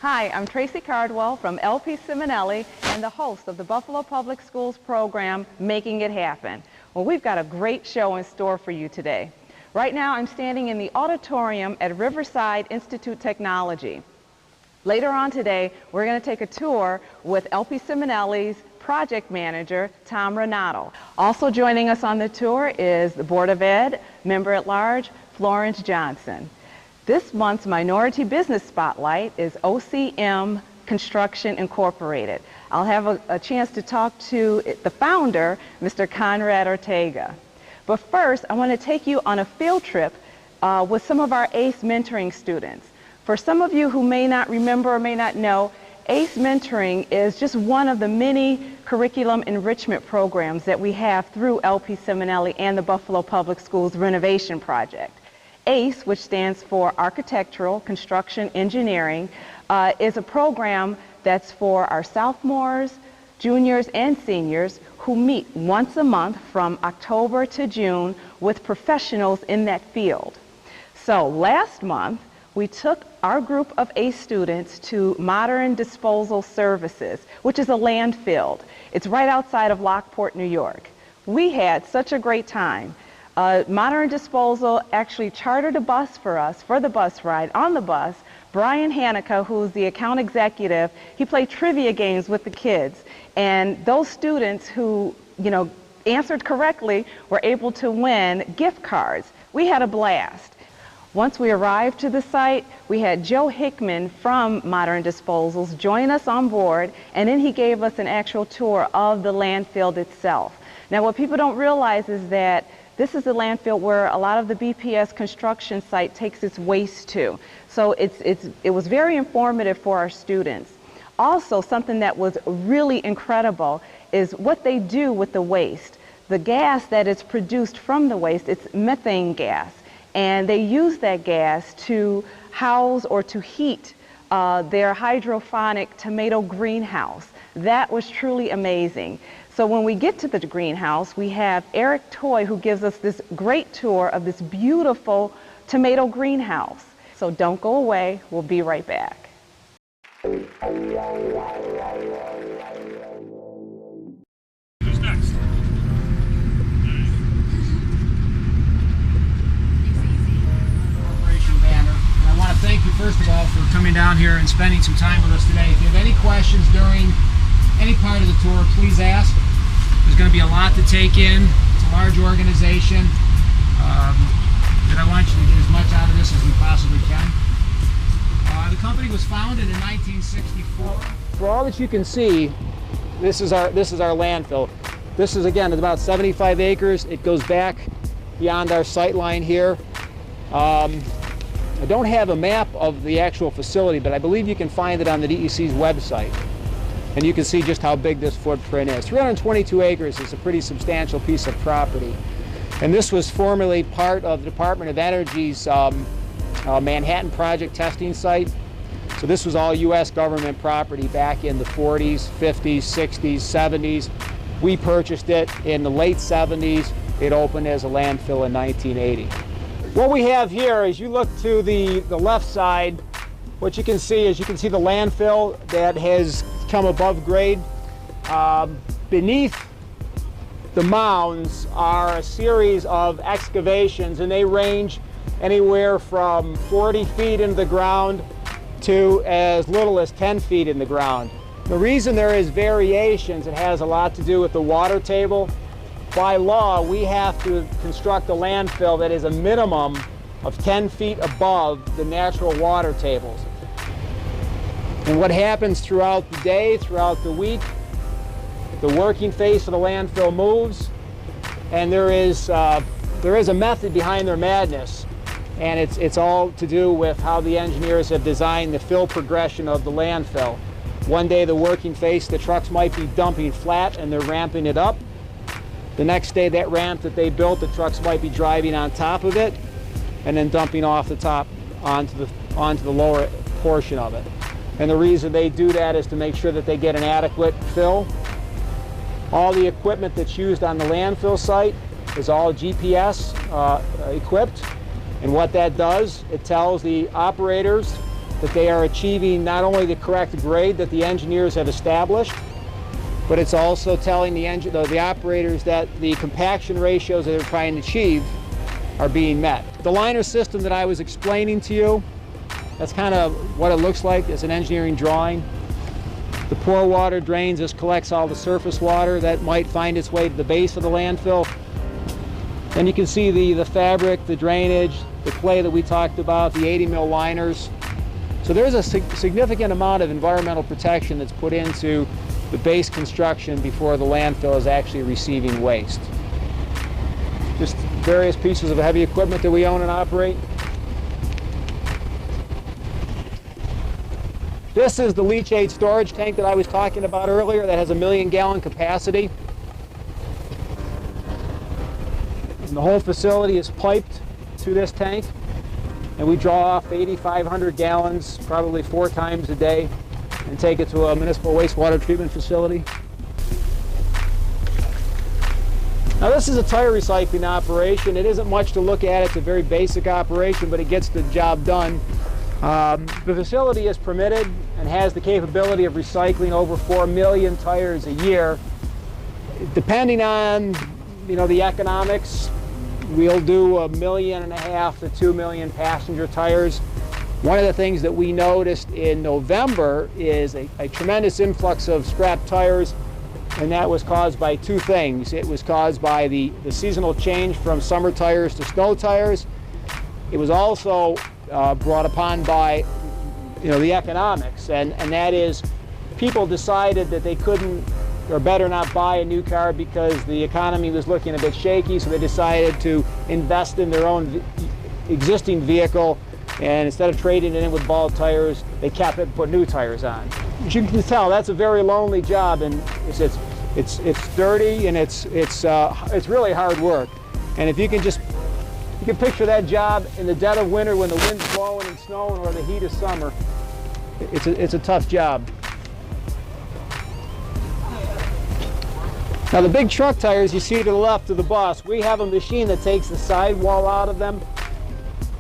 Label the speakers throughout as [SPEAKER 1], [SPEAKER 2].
[SPEAKER 1] Hi, I'm Tracy Cardwell from LP Simonelli and the host of the Buffalo Public Schools program, Making It Happen. Well, we've got a great show in store for you today. Right now, I'm standing in the auditorium at Riverside Institute Technology. Later on today, we're going to take a tour with LP Simonelli's project manager, Tom Renato. Also joining us on the tour is the Board of Ed, Member-at-Large, Florence Johnson. This month's Minority Business Spotlight is OCM Construction Incorporated. I'll have a chance to talk to the founder, Mr. Conrad Ortega. But first, I want to take you on a field trip with some of our ACE mentoring students. For some of you who may not remember or may not know, ACE mentoring is just one of the many curriculum enrichment programs that we have through LP Simonelli and the Buffalo Public Schools Renovation Project. ACE, which stands for Architectural Construction Engineering, is a program that's for our sophomores, juniors, and seniors who meet once a month from October to June with professionals in that field. So last month, we took our group of ACE students to Modern Disposal Services, which is a landfill. It's right outside of Lockport, New York. We had such a great time. Modern Disposal actually chartered a bus for us for the bus ride. On the bus, Brian Hanukkah, who's the account executive, he played trivia games with the kids. And those students who, answered correctly were able to win gift cards. We had a blast. Once we arrived to the site, we had Joe Hickman from Modern Disposals join us on board, and then he gave us an actual tour of the landfill itself. Now, what people don't realize is that this is the landfill where a lot of the BPS construction site takes its waste to. So it was very informative for our students. Also, something that was really incredible is what they do with the waste. The gas that is produced from the waste, it's methane gas. And they use that gas to house or to heat their hydroponic tomato greenhouse. That was truly amazing. So when we get to the greenhouse, we have Eric Toy, who gives us this great tour of this beautiful tomato greenhouse. So don't go away, we'll be right back.
[SPEAKER 2] Who's next?
[SPEAKER 3] Corporation banner. And I want to thank you first of all for coming down here and spending some time with us today. If you have any questions during any part of the tour, please ask. There's going to be a lot to take in. It's a large organization. And I want you to get as much out of this as we possibly can. The company was founded in 1964. For all that you can see, this is our landfill. This is, again, it's about 75 acres. It goes back beyond our sight line here. I don't have a map of the actual facility, but I believe you can find it on the DEC's website. And you can see just how big this footprint is. 322 acres is a pretty substantial piece of property. And this was formerly part of the Department of Energy's Manhattan Project testing site. So this was all U.S. government property back in the 40s, 50s, 60s, 70s. We purchased it in the late 70s. It opened as a landfill in 1980. What we have here, as you look to the left side, what you can see is the landfill that has come above grade. Beneath the mounds are a series of excavations, and they range anywhere from 40 feet into the ground to as little as 10 feet in the ground. The reason there is variations, it has a lot to do with the water table. By law, we have to construct a landfill that is a minimum of 10 feet above the natural water tables. And what happens throughout the day, throughout the week, the working face of the landfill moves, and there is a method behind their madness. And it's all to do with how the engineers have designed the fill progression of the landfill. One day the working face, the trucks might be dumping flat and they're ramping it up. The next day that ramp that they built, the trucks might be driving on top of it and then dumping off the top onto the lower portion of it. And the reason they do that is to make sure that they get an adequate fill. All the equipment that's used on the landfill site is all GPS equipped. And what that does, it tells the operators that they are achieving not only the correct grade that the engineers have established, but it's also telling the operators that the compaction ratios that they're trying to achieve are being met. The liner system that I was explaining to you, that's kind of what it looks like as an engineering drawing. The pour water drains, this collects all the surface water that might find its way to the base of the landfill. Then you can see the fabric, the drainage, the clay that we talked about, the 80 mil liners. So there's a significant amount of environmental protection that's put into the base construction before the landfill is actually receiving waste. Just various pieces of heavy equipment that we own and operate. This is the leachate storage tank that I was talking about earlier that has a 1 million gallon capacity. And the whole facility is piped to this tank, and we draw off 8,500 gallons probably 4 times a day and take it to a municipal wastewater treatment facility. Now this is a tire recycling operation. It isn't much to look at. It's a very basic operation, but it gets the job done. The facility is permitted and has the capability of recycling over 4 million tires a year. Depending on the economics, we'll do 1.5 million to 2 million passenger tires. One of the things that we noticed in November is a tremendous influx of scrap tires, and that was caused by 2 things. It was caused by the seasonal change from summer tires to snow tires. It was also brought upon by the economics, and that is people decided that they couldn't or better not buy a new car because the economy was looking a bit shaky, so they decided to invest in their own existing vehicle, and instead of trading it in with bald tires, they kept it and put new tires on. As you can tell, that's a very lonely job, and it's dirty, and it's really hard work. And if you can picture that job in the dead of winter when the wind's blowing and snowing, or the heat of summer, it's a tough job. Now the big truck tires you see to the left of the bus, we have a machine that takes the sidewall out of them.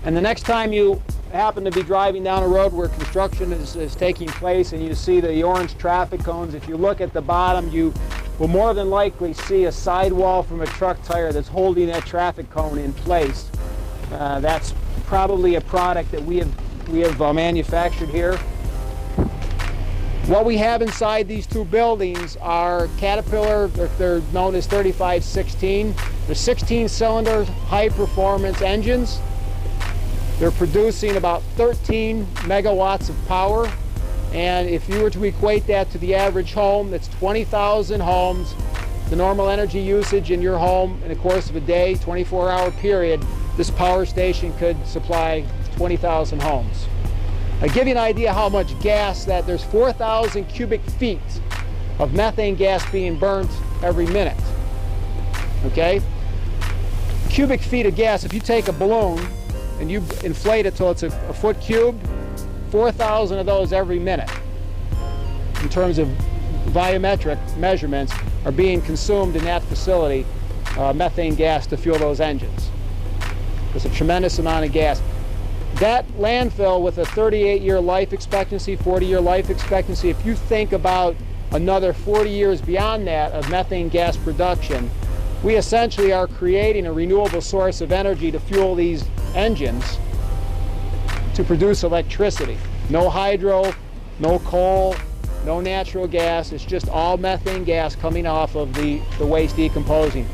[SPEAKER 3] And the next time you happen to be driving down a road where construction is taking place and you see the orange traffic cones, if you look at the bottom, you will more than likely see a sidewall from a truck tire that's holding that traffic cone in place. That's probably a product that we have manufactured here. What we have inside these 2 buildings are Caterpillar, they're known as 3516. They're 16-cylinder, high-performance engines. They're producing about 13 megawatts of power. And if you were to equate that to the average home, that's 20,000 homes. The normal energy usage in your home in the course of a day, 24-hour period, this power station could supply 20,000 homes. I'll give you an idea how much gas there's 4,000 cubic feet of methane gas being burnt every minute. Okay? Cubic feet of gas, if you take a balloon and you inflate it till it's a foot cubed, 4,000 of those every minute, in terms of volumetric measurements, are being consumed in that facility, methane gas to fuel those engines. There's a tremendous amount of gas. That landfill with a 38-year life expectancy, 40-year life expectancy, if you think about another 40 years beyond that of methane gas production, we essentially are creating a renewable source of energy to fuel these engines to produce electricity. No hydro, no coal, no natural gas. It's just all methane gas coming off of the waste decomposing.